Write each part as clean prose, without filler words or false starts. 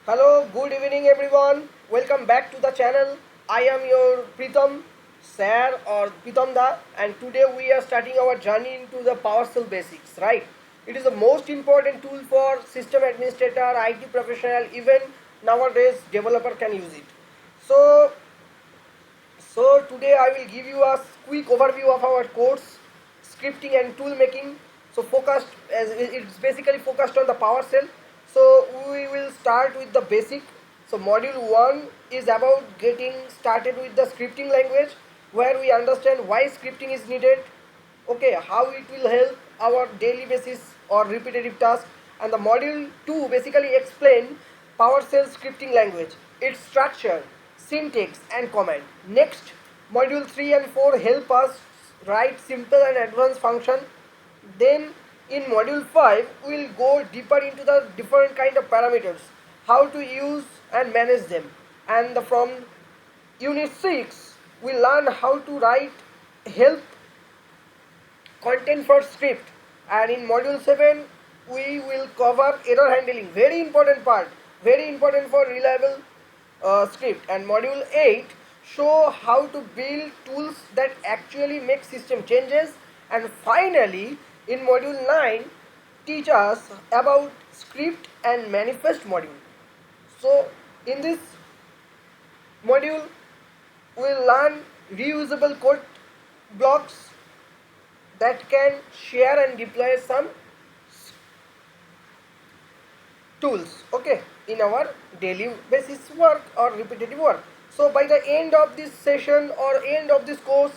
Hello, good evening everyone. Welcome back to the channel. I am your Pritam Sir or Pritam Da, and today we are starting our journey into the PowerShell basics, right? It is the most important tool for system administrator, IT professional, even nowadays developer can use it. So today I will give you a quick overview of our course, scripting and tool making. So focused as it's basically focused on the PowerShell. So we will start with the basic. So module 1 is about getting started with the scripting language, where we understand why scripting is needed, okay, how it will help our daily basis or repetitive task. And the module 2 basically explain PowerShell scripting language, its structure, syntax and command. Next, module 3 and 4 help us write simple and advanced function. Then in module 5 we will go deeper into the different kind of parameters, how to use and manage them. And from unit 6 we learn how to write help content for script. And in module 7 we will cover error handling, very important part, very important for reliable script. And module 8 show how to build tools that actually make system changes. And finally in module 9 teach us about script and manifest module. So in this module we will learn reusable code blocks that can share and deploy some tools, okay, in our daily basis work or repetitive work. So by the end of this session or end of this course,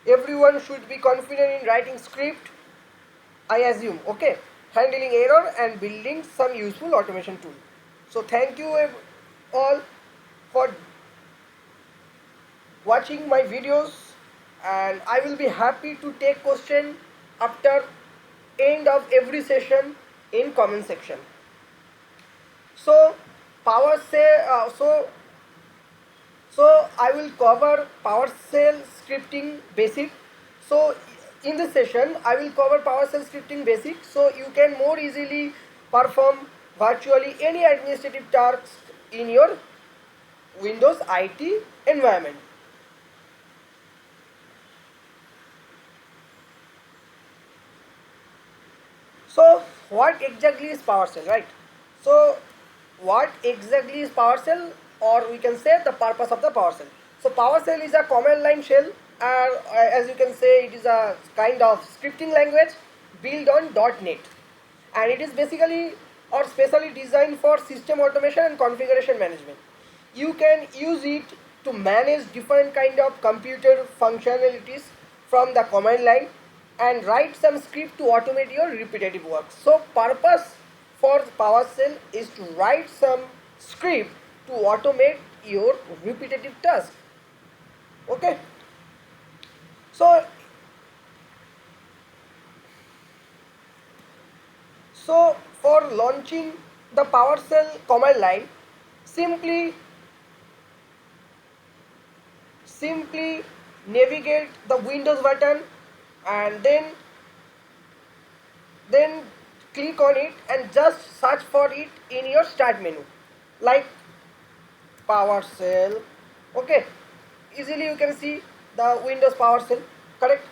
everyone should be confident in writing script, I assume, okay, handling error and building some useful automation tool. So thank you all for watching my videos, and I will be happy to take question after end of every session in comment section. So PowerShell, so I will cover PowerShell scripting basic. So in this session I will cover PowerShell scripting basic, so you can more easily perform virtually any administrative tasks in your Windows IT environment. So what exactly is PowerShell, right? So what exactly is PowerShell, or we can say the purpose of the PowerShell. So PowerShell is a command line shell, as you can say it is a kind of scripting language built on .NET, and it is basically or specially designed for system automation and configuration management. You can use it to manage different kind of computer functionalities from the command line and write some script to automate your repetitive work. So purpose for PowerShell is to write some script to automate your repetitive task. Okay. So for launching the PowerShell command line, simply navigate the Windows button and then click on it and just search for it in your start menu, like PowerShell. Okay, easily you can see the Windows PowerShell, correct.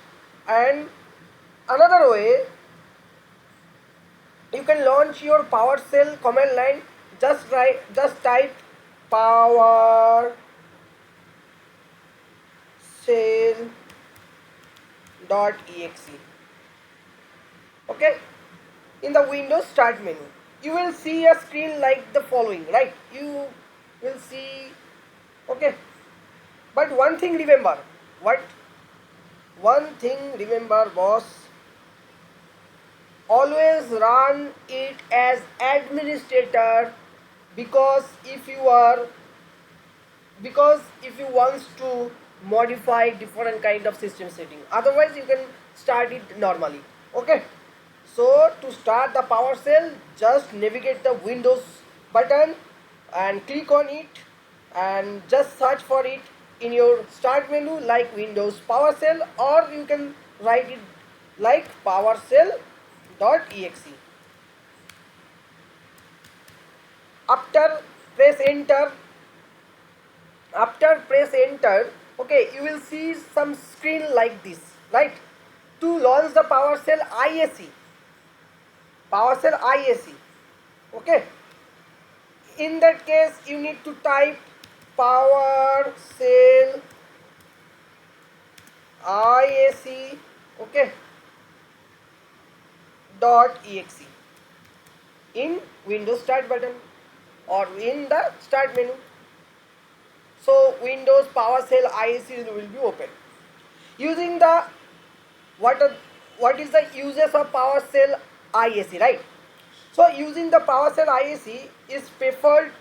And another way you can launch your PowerShell command line, just type PowerShell .exe. Okay, in the Windows start menu you will see a screen like the following, right? You will see, okay, but one thing remember, what one thing remember boss, always run it as administrator, because if you want to modify different kind of system setting, otherwise you can start it normally. Okay, so to start the PowerShell, just navigate the Windows button and click on it and just search for it in your start menu like Windows PowerShell, or you can write it like PowerShell.exe. After press enter. After press enter, okay, you will see some screen like this, right? To launch the PowerShell IAC, PowerShell IAC, okay. In that case, you need to type PowerShell IAC, okay, .exe in Windows Start button or in the Start menu. So Windows PowerShell IAC will be open. Using the what are, what is the uses of PowerShell IAC, right? So using the PowerShell IAC is preferred,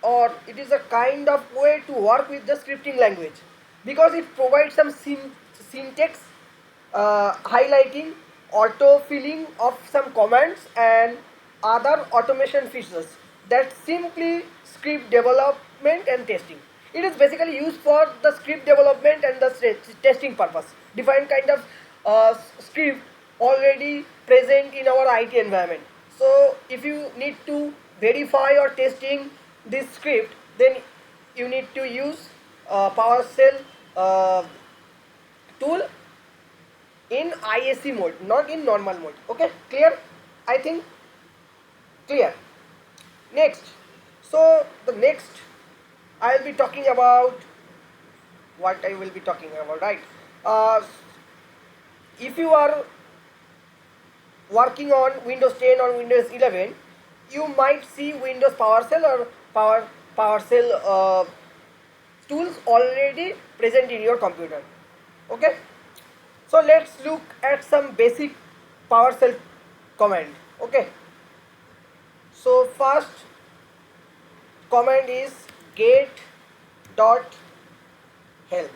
or it is a kind of way to work with the scripting language, because it provides some syntax highlighting, auto filling of some commands and other automation features that simply script development and testing. It is basically used for the script development and the testing purpose. Different kind of script already present in our IT environment. So if you need to verify or testing this script, then you need to use PowerShell tool in IAC mode, not in normal mode. Okay, clear? I think clear. Next, so the next I will be talking about what I will be talking about, right? Uh, if you are working on Windows 10 or Windows 11, you might see Windows PowerShell or PowerShell tools already present in your computer. Okay, so let's look at some basic PowerShell command. Okay, so first command is get dot help.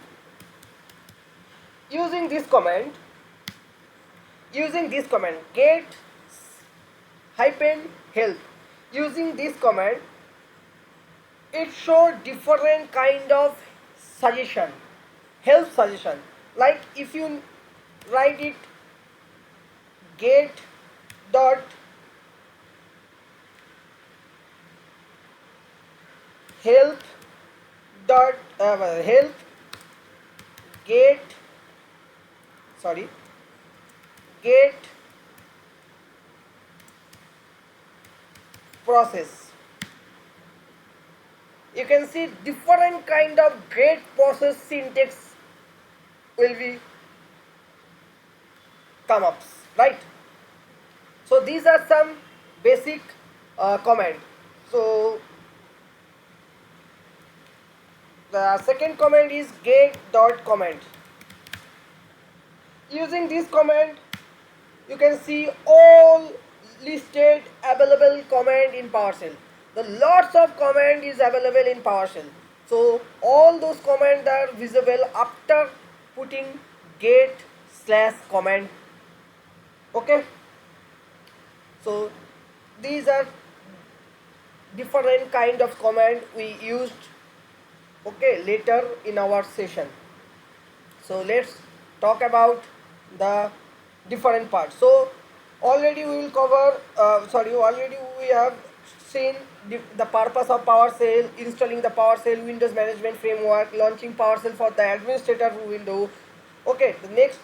Using this command get hyphen help, using this command, it shows different kind of suggestion, help suggestion. Like if you write it get dot help dot help get get process, you can see different kind of get process syntax will be come up, right? So these are some basic command. So the second command is get dot command. Using this command, you can see all listed available command in PowerShell. The lots of command is available in PowerShell. So all those commands are visible after putting get slash command. Okay. So these are different kind of command we used, okay, later in our session. So let's talk about the different parts. So already we will cover already we have seen the purpose of PowerShell, installing the PowerShell Windows Management Framework, launching PowerShell for the administrator window. Okay, the next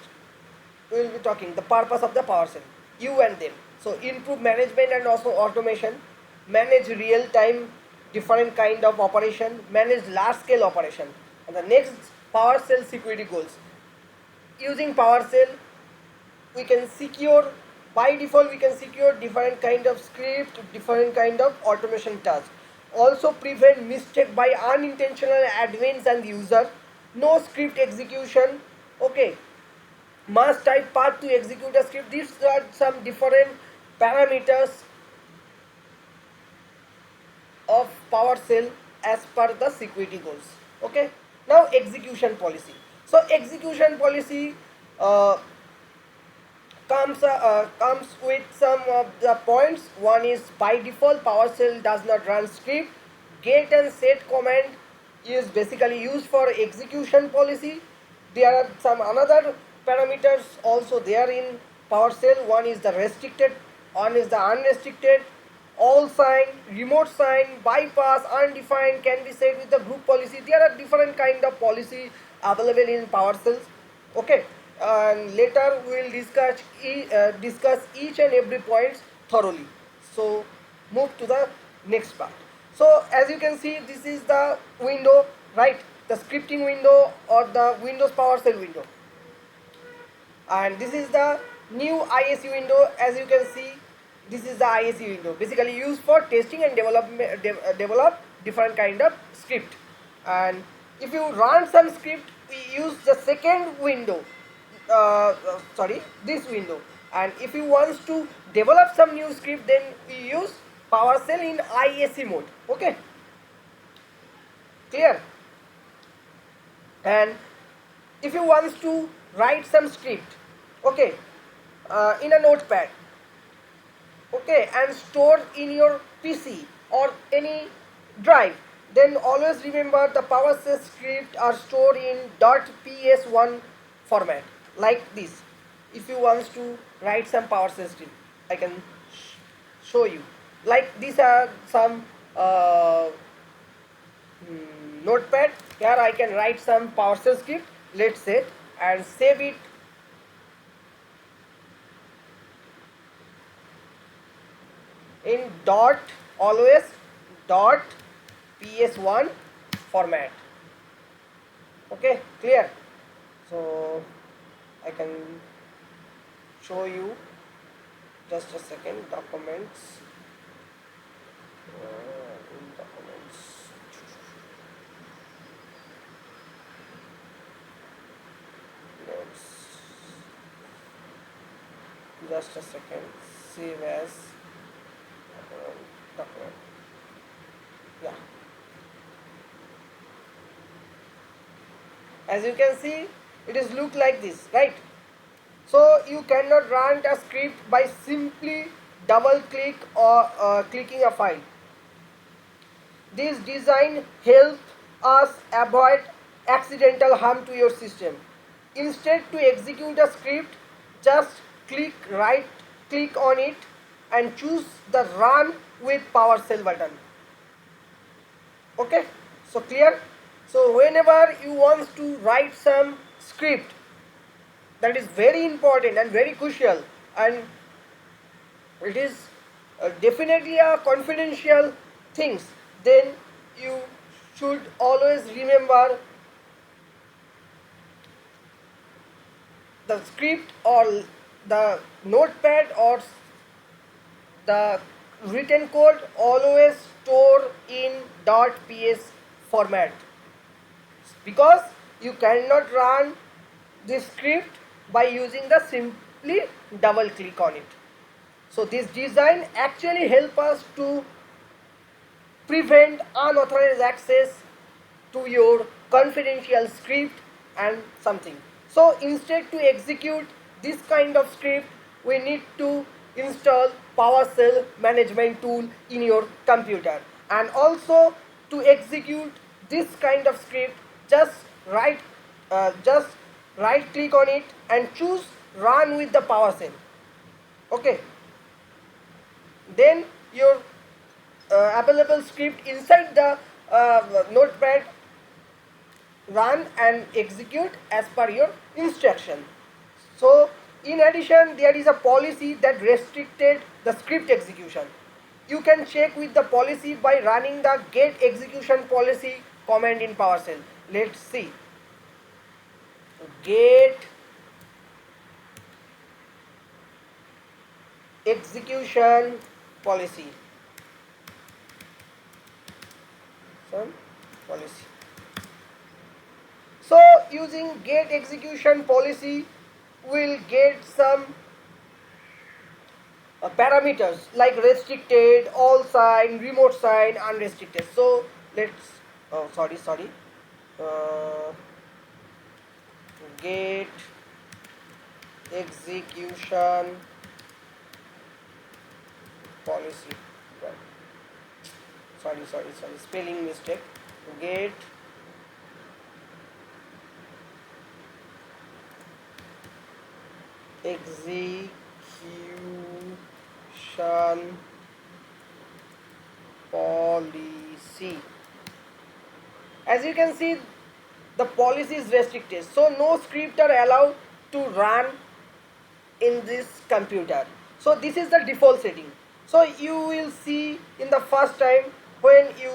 we will be talking the purpose of the PowerShell, you and them. So improve management and also automation, manage real time different kind of operation, manage large scale operation. And the next, PowerShell security goals. Using PowerShell, we can secure, by default we can secure different kind of script, different kind of automation tasks. Also prevent mistake by unintentional admins and user. No script execution. Okay, must type path to execute a script. These are some different parameters of PowerShell as per the security goals. Okay, now execution policy. So execution policy comes with some of the points. One is by default PowerShell does not run script. Get and set command is basically used for execution policy. There are some another parameters also there in PowerShell. One is the restricted, one is the unrestricted. all sign, remote sign, bypass, undefined can be set with the group policy. There are different kind of policy available in PowerShell. Okay, and later we will discuss each and every point thoroughly. So move to the next part. So as you can see, this is the window, right? The scripting window or the Windows PowerShell window, and this is the new ISE window. As you can see, this is the ISE window, basically used for testing and develop different kind of script. And if you run some script, we use the second window, sorry, this window. And if you want to develop some new script, then we use PowerShell in ISE mode. Okay, clear? And if you want to write some script, okay, in a notepad, okay, and store in your PC or any drive, then always remember the PowerShell script are stored in .ps1 format, like this. If you want to write some PowerShell script, I can show you. Like these are some notepad. Here I can write some PowerShell script, let's say, and save it in always dot ps1 format. Okay, clear? So I can show you, just a second. Documents, in documents, notes, just a second, save as document. Yeah, as you can see, it is look like this, right? So you cannot run a script by simply double click or clicking a file. This design helps us avoid accidental harm to your system. Instead, to execute a script, just right click on it and choose the run with PowerShell button. Okay, so clear? So whenever you want to write some script, that is very important and very crucial, and it is definitely a confidential things, then you should always remember the script or the notepad or the written code always store in .ps format, because you cannot run this script by using the simply double click on it. So this design actually help us to prevent unauthorized access to your confidential script and something. So instead, to execute this kind of script, we need to install PowerShell management tool in your computer. And also, to execute this kind of script, just just right click on it and choose run with the PowerShell. Okay, then your available script inside the notepad run and execute as per your instruction. So in addition, there is a policy that restricted the script execution. You can check with the policy by running the get execution policy command in PowerShell. Let's see. Get execution policy. Some policy. So using get execution policy, we'll get some parameters like restricted, all sign, remote sign, unrestricted. So let's, oh sorry, get execution policy. Sorry, spelling mistake. Get execution policy. As you can see, the policy is restricted, so no script are allowed to run in this computer. So this is the default setting. So you will see in the first time when you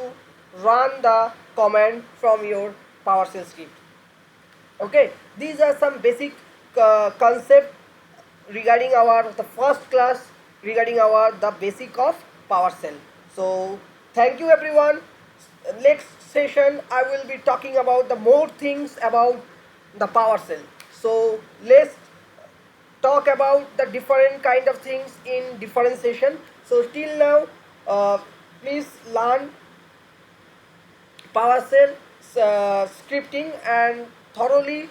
run the command from your PowerShell script. Okay, these are some basic concept regarding our the first class regarding our the basic of PowerShell. So thank you everyone. Next session I will be talking about the more things about the PowerShell. So let's talk about the different kind of things in different session. So till now, please learn PowerShell scripting and thoroughly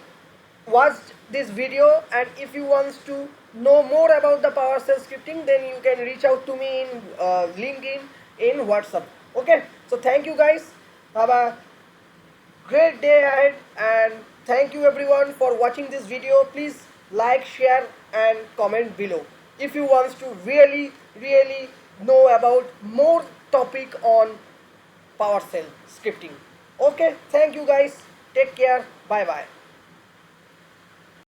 watched this video. And if you want to know more about the PowerShell scripting, then you can reach out to me in LinkedIn, in WhatsApp. Okay, so thank you guys. Have a great day ahead, and thank you everyone for watching this video. Please like, share and comment below if you want to really know about more topic on PowerShell scripting. Okay, thank you guys. Take care. Bye bye.